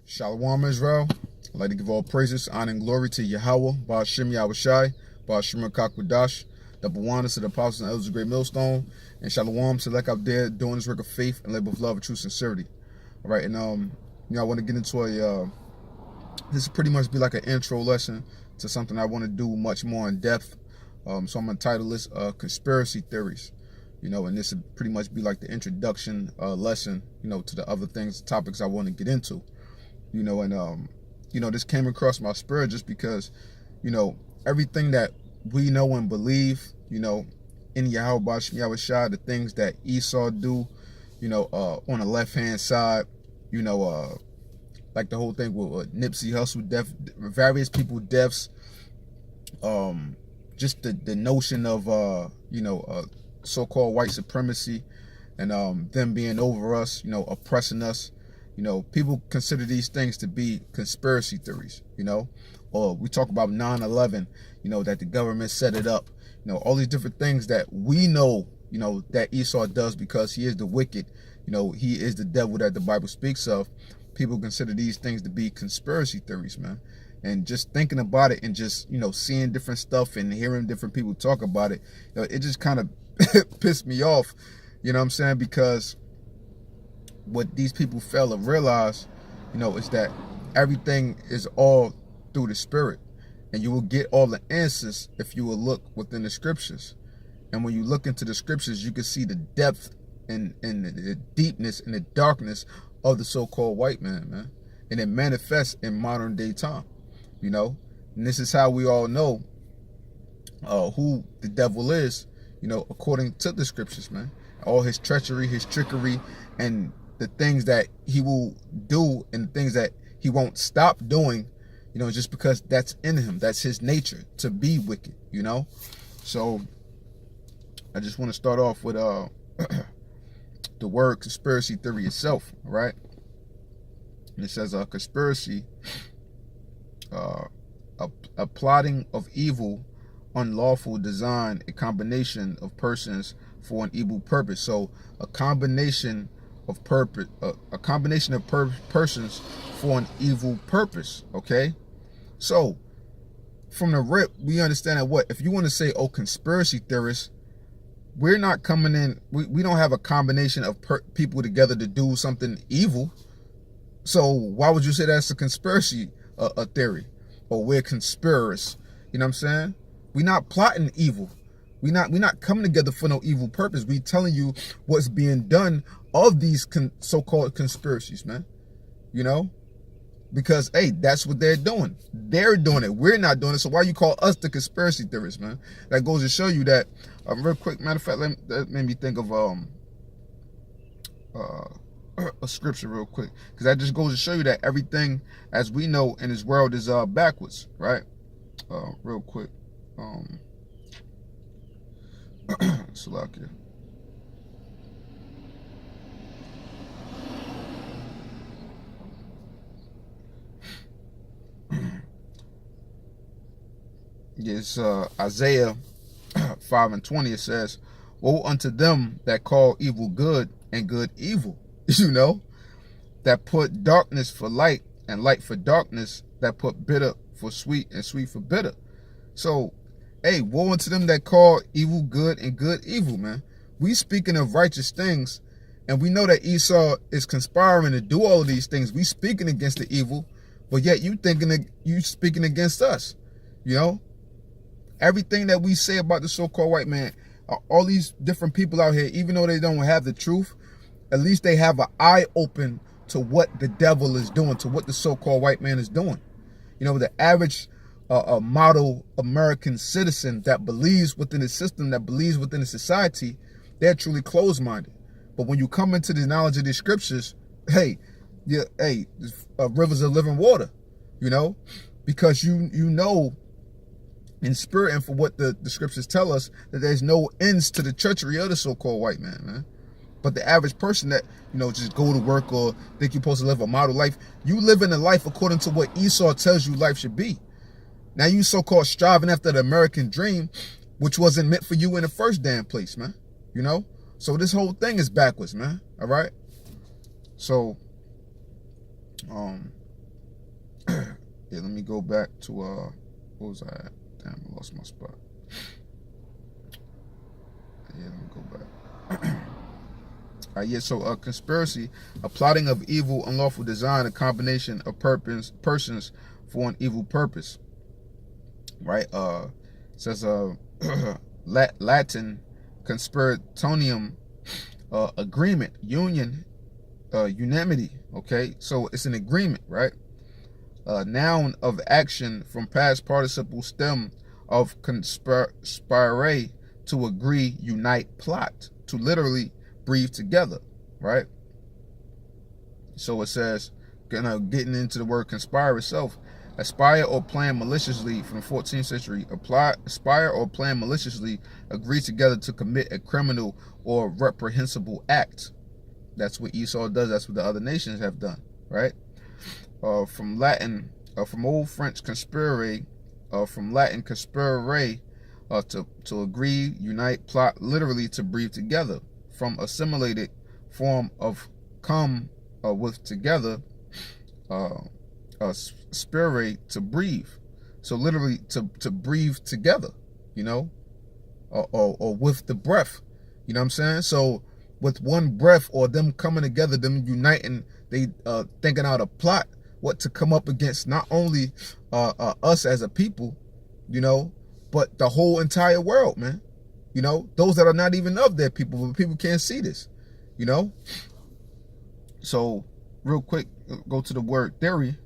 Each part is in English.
Shalom Israel. I'd like to give all praises, honor, and glory to Yahweh, Ba'ashem Yahushai, Ba'ashem Kakwadash, the Bawanas to the apostles and elders of Great Millstone, and Shalom to like out there doing this work of faith and labor of love and true sincerity. All right, and I want to get into this will pretty much be like an intro lesson to something I want to do much more in depth. So I'm gonna title this conspiracy theories. And this would pretty much be like the introduction lesson, to the other topics I want to get into. This came across my spirit just because, everything that we know and believe, in Yahweh Ba'ashem Yahushai, the things that Esau do, on the left-hand side, like the whole thing with Nipsey Hussle death, various people deaths, just the notion of, so-called white supremacy and them being over us, oppressing us. People consider these things to be conspiracy theories, or we talk about 9/11, that the government set it up, all these different things that we know, that Esau does because he is the wicked, he is the devil that the Bible speaks of. People consider these things to be conspiracy theories, man. And just thinking about it and just, seeing different stuff and hearing different people talk about it, it just kind of pissed me off, because what these people fail to realize, is that everything is all through the spirit, and you will get all the answers if you will look within the scriptures. And when you look into the scriptures, you can see the depth and the deepness and the darkness of the so-called white man, and it manifests in modern day time, and this is how we all know who the devil is, according to the scriptures, man. All his treachery, his trickery, and the things that he will do and the things that he won't stop doing, just because that's in him. That's his nature, to be wicked, So I just want to start off with the word conspiracy theory itself, right? And it says conspiracy, a plotting of evil, unlawful design, a combination of persons for an evil purpose. So a combination of persons for an evil purpose. Okay, so from the rip, we understand that if you want to say, conspiracy theorists, we're not coming in. We don't have a combination of people together to do something evil. So why would you say that's a conspiracy a theory, or we're conspiracists? You know what I'm saying? We're not plotting evil. We're not coming together for no evil purpose. We telling you what's being done of these so-called conspiracies, man. Because hey, that's what they're doing. They're doing it. We're not doing it. So why you call us the conspiracy theorists, man? That goes to show you that. Real quick, matter of fact, that made me think of a scripture real quick, because that just goes to show you that everything as we know in this world is backwards, right? Real quick. Salakia. Yes, Isaiah 5:20, it says, "Woe unto them that call evil good and good evil," that put darkness for light and light for darkness, that put bitter for sweet and sweet for bitter. So, hey, woe unto them that call evil good and good evil, man. We speaking of righteous things, and we know that Esau is conspiring to do all of these things. We speaking against the evil, but yet you speaking against us, Everything that we say about the so-called white man, all these different people out here, even though they don't have the truth, at least they have an eye open to what the devil is doing, to what the so-called white man is doing. The average model American citizen that believes within the system, that believes within the society, they're truly closed-minded. But when you come into the knowledge of the scriptures, rivers of living water, because you know in spirit and for what the scriptures tell us, that there's no ends to the treachery of the so-called white man. But the average person that, just go to work or think you're supposed to live a model life, you live in a life according to what Esau tells you life should be. Now you so-called striving after the American dream, which wasn't meant for you in the first damn place, man. So this whole thing is backwards, man. All right. So Um, yeah, let me go back to what was I at? Damn, I lost my spot. Yeah, let me go back. Yeah, so conspiracy, a plotting of evil, unlawful design, a combination of persons for an evil purpose. Right? Says Latin conspirationem, agreement, union, unanimity. Okay, so it's an agreement, right? Noun of action from past participle stem of conspire, to agree, unite, plot, to literally breathe together, right? So it says, getting into the word conspire itself, aspire or plan maliciously from the 14th century, aspire or plan maliciously, agree together to commit a criminal or reprehensible act. That's what Esau does. That's what the other nations have done, right? From Latin, from Old French conspire, from Latin conspire, to agree, unite, plot, literally to breathe together. From assimilated form of come with together, spire, to breathe. So literally to breathe together, you know, or with the breath, you know what I'm saying? So with one breath, or them coming together, them uniting, they thinking out a plot, what to come up against not only us as a people, you know, but the whole entire world, man. You know, those that are not even of their people, but people can't see this, you know. So real quick, go to the word theory.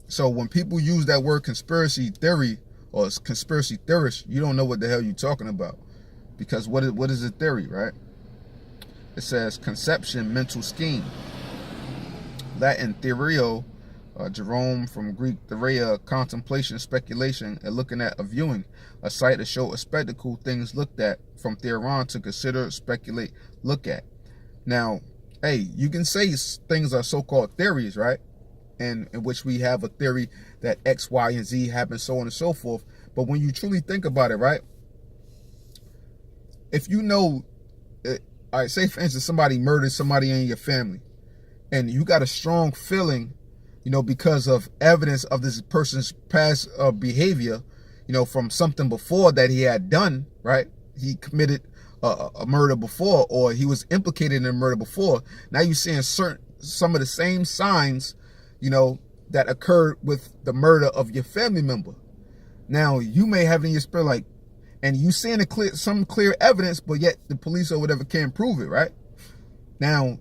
So when people use that word conspiracy theory or conspiracy theorist, you don't know what the hell you're talking about. Because what is a theory, right? It says conception, mental scheme. Latin theorio, Jerome from Greek theoria, contemplation, speculation, and looking at a viewing, a sight, a show, a spectacle, things looked at. From theoron, to consider, speculate, look at. Now, hey, you can say things are so-called theories, right? And in which we have a theory that X, Y, and Z happen, so on and so forth. But when you truly think about it, right? If you know, all right, say for instance, somebody murdered somebody in your family, and you got a strong feeling, you know, because of evidence of this person's past behavior, you know, from something before that he had done, right? He committed a murder before, or he was implicated in a murder before. Now you're seeing some of the same signs, you know, that occurred with the murder of your family member. Now you may have it in your spirit, like, and you seeing some clear evidence, but yet the police or whatever can't prove it, right? Now,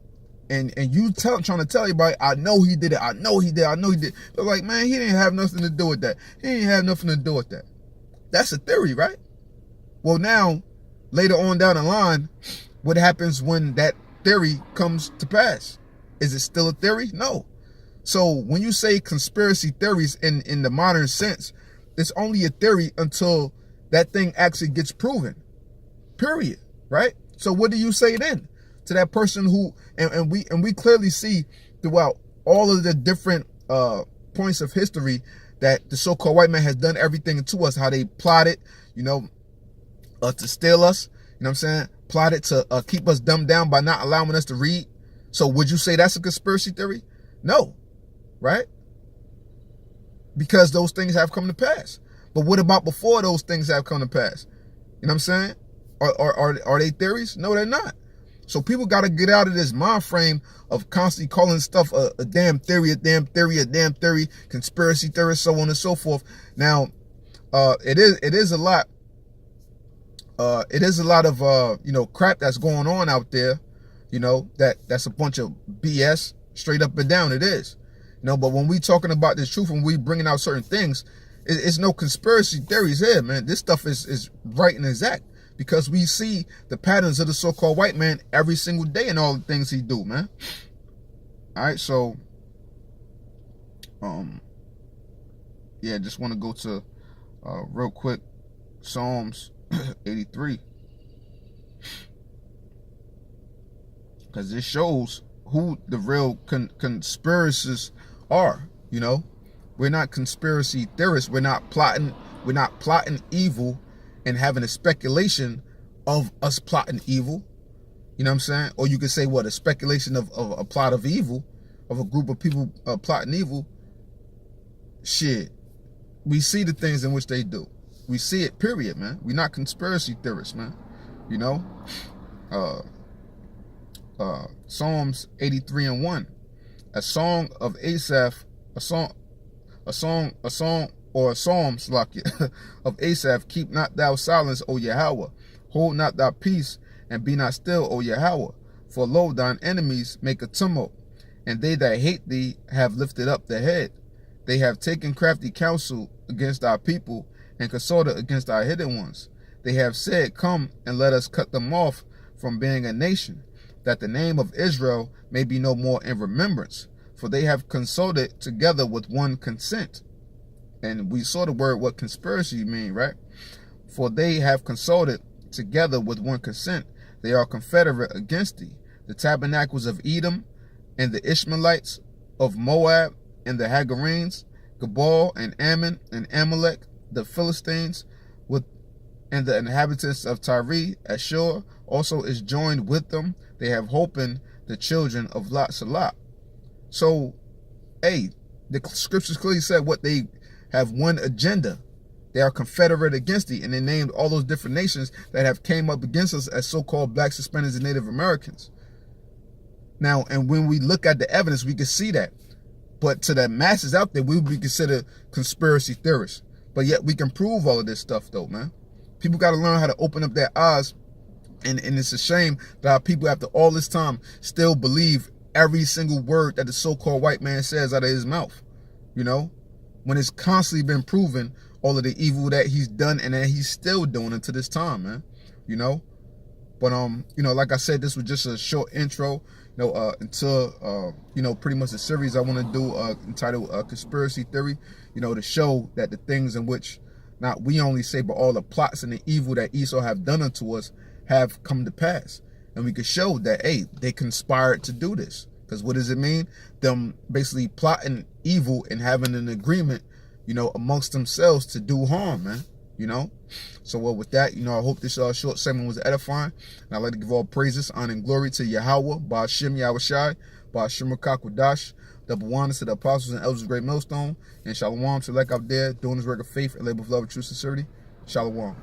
and you trying to tell everybody, I know he did it, I know he did, I know he did. But like, man, he didn't have nothing to do with that. He didn't have nothing to do with that. That's a theory, right? Well, now, later on down the line, what happens when that theory comes to pass? Is it still a theory? No. So when you say conspiracy theories in the modern sense, it's only a theory until that thing actually gets proven, period, right? So what do you say then to that person who, and we clearly see throughout all of the different points of history that the so-called white man has done everything to us, how they plotted, you know, to steal us, you know what I'm saying? Plotted to keep us dumbed down by not allowing us to read. So would you say that's a conspiracy theory? No, right? Because those things have come to pass. But what about before those things have come to pass? You know what I'm saying? Are they theories? No, they're not. So people got to get out of this mind frame of constantly calling stuff a damn theory, a damn theory, a damn theory, conspiracy theorist, so on and so forth. Now, it is a lot. It is a lot of you know, crap that's going on out there. You know, that's a bunch of BS, straight up and down. It is. You know, but when we talking about this truth and we bringing out certain things, it's no conspiracy theories here, man. This stuff is right and exact, because we see the patterns of the so-called white man every single day in all the things he do, man. All right, so yeah, just want to go to real quick Psalms 83, because this shows who the real conspiracists are. You know, we're not conspiracy theorists. We're not plotting evil and having a speculation of us plotting evil. You know what I'm saying? Or you could say what? A speculation of a plot of evil, of a group of people plotting evil. Shit. We see the things in which they do. We see it, period, man. We're not conspiracy theorists, man. You know? Psalms 83:1. A song of Asaph, a psalm, like of Asaph, keep not thou silence, O Yahweh. Hold not thy peace, and be not still, O Yahweh. For lo, thine enemies make a tumult, and they that hate thee have lifted up their head. They have taken crafty counsel against our people, and consulted against our hidden ones. They have said, come, and let us cut them off from being a nation, that the name of Israel may be no more in remembrance. For they have consulted together with one consent. And we saw the word what conspiracy mean, right? For they have consulted together with one consent. They are confederate against thee. The tabernacles of Edom, and the Ishmaelites of Moab, and the Hagarenes, Gebal, and Ammon, and Amalek, the Philistines, and the inhabitants of Tyre, Ashur, also is joined with them. They have holpen the children of Lot Salah. So, hey, the scriptures clearly said what they have one agenda. They are confederate against thee, and they named all those different nations that have came up against us as so-called blacks, Hispanics, and Native Americans. Now, and when we look at the evidence, we can see that. But to the masses out there, we would be considered conspiracy theorists. But yet we can prove all of this stuff, though, man. People got to learn how to open up their eyes. And it's a shame that our people, after all this time, still believe every single word that the so-called white man says out of his mouth. You know, when it's constantly been proven all of the evil that he's done and that he's still doing until this time, man. You know, but you know, like I said, this was just a short intro. You know, until you know, pretty much the series I want to do entitled Conspiracy Theory. You know, to show that the things in which not we only say, but all the plots and the evil that Esau have done unto us have come to pass. And we could show that, hey, they conspired to do this. Because what does it mean? Them basically plotting evil and having an agreement, you know, amongst themselves to do harm, man. You know? So, well, with that, you know, I hope this short segment was edifying. And I'd like to give all praises, honor, and glory to Yahweh, Ba'ashem Yahushai, Ba'ashem Rakakwadash, double honors to the apostles and elders of Great Millstone, and Shalom to like out there doing this work of faith and labor of love and true sincerity. Shalom.